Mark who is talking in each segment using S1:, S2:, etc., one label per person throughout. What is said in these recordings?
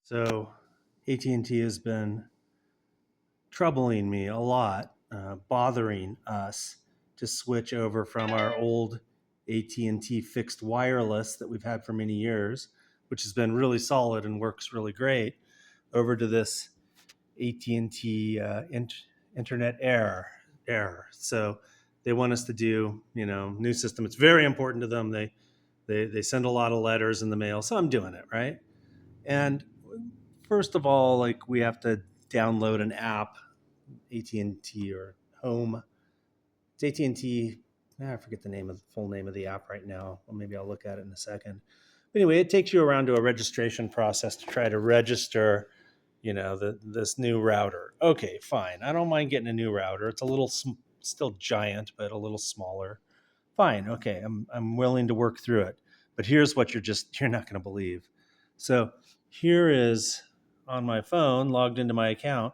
S1: So AT&T has been troubling me a lot, bothering us to switch over from our old AT&T fixed wireless that we've had for many years, which has been really solid and works really great, over to this AT&T Internet Air. So they want us to do, new system. It's very important to them. They send a lot of letters in the mail, so I'm doing it, right? And first of all, like we have to download an app, AT&T or Home. It's AT&T. I forget the full name of the app right now. Well, maybe I'll look at it in a second. But anyway, it takes you around to a registration process to try to register, this new router. Okay, fine. I don't mind getting a new router. It's a little still giant, but a little smaller. Fine. Okay, I'm willing to work through it. But here's what you're not going to believe. So here is on my phone, logged into my account.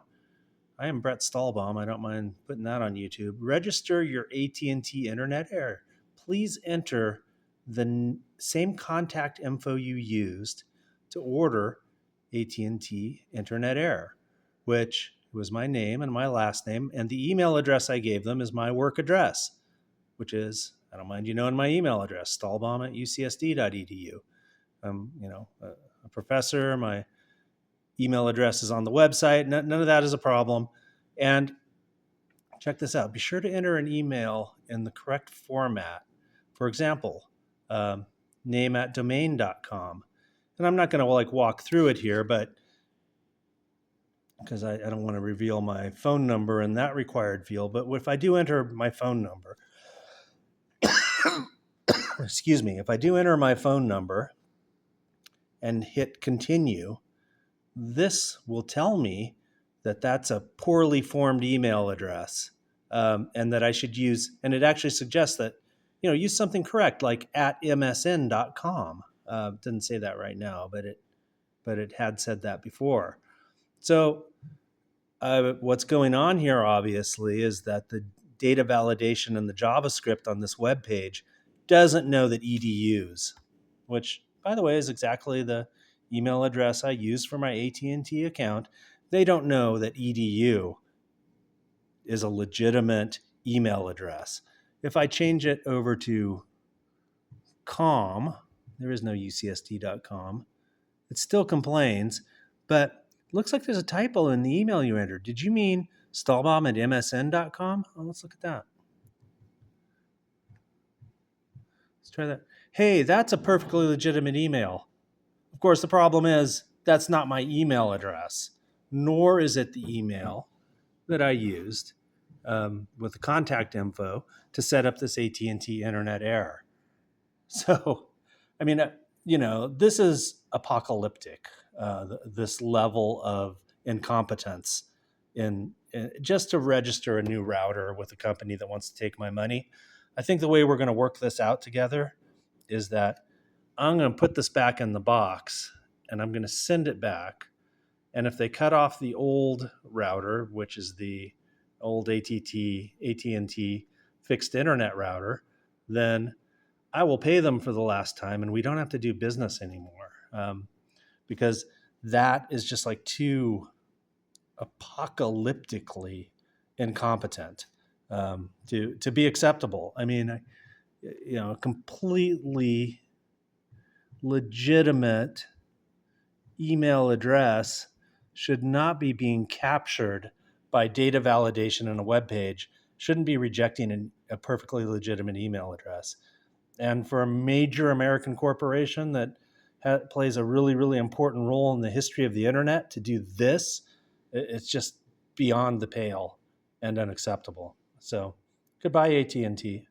S1: I am Brett Stahlbaum. I don't mind putting that on YouTube. Register your AT&T Internet Air. Please enter the same contact info you used to order AT&T Internet Air, which was my name and my last name, and the email address I gave them is my work address, which is, I don't mind you knowing my email address, stahlbaum@ucsd.edu. I'm, a professor. My email address is on the website. None of that is a problem. And check this out. Be sure to enter an email in the correct format. For example, name@domain.com. And I'm not going to walk through it here, but because I don't want to reveal my phone number in that required field. But if I do enter my phone number, excuse me, if I do enter my phone number and hit continue, this will tell me that that's a poorly formed email address, and that I should use, and it actually suggests that, use something correct, like @msn.com. Didn't say that right now, but it had said that before. So what's going on here, obviously, is that the data validation and the JavaScript on this web page doesn't know that EDUs, which, by the way, is exactly the email address I use for my AT&T account. They don't know that EDU is a legitimate email address. If I change it over to com, there is no ucsd.com. It still complains, but it looks like there's a typo in the email you entered. Did you mean stahlbaum@msn.com? Oh, let's look at that. Let's try that. Hey, that's a perfectly legitimate email. Of course, the problem is that's not my email address, nor is it the email that I used with the contact info to set up this AT&T Internet Air. So, I mean, this is apocalyptic, this level of incompetence in just to register a new router with a company that wants to take my money. I think the way we're going to work this out together is that I'm going to put this back in the box and I'm going to send it back. And if they cut off the old router, which is the old AT&T fixed internet router, then I will pay them for the last time and we don't have to do business anymore, because that is just like too apocalyptically incompetent to be acceptable. I mean, completely legitimate email address should not be being captured by data validation in a web page, shouldn't be rejecting a perfectly legitimate email address. And for a major American corporation that plays a really, really important role in the history of the internet to do this, it's just beyond the pale and unacceptable. So goodbye, AT&T.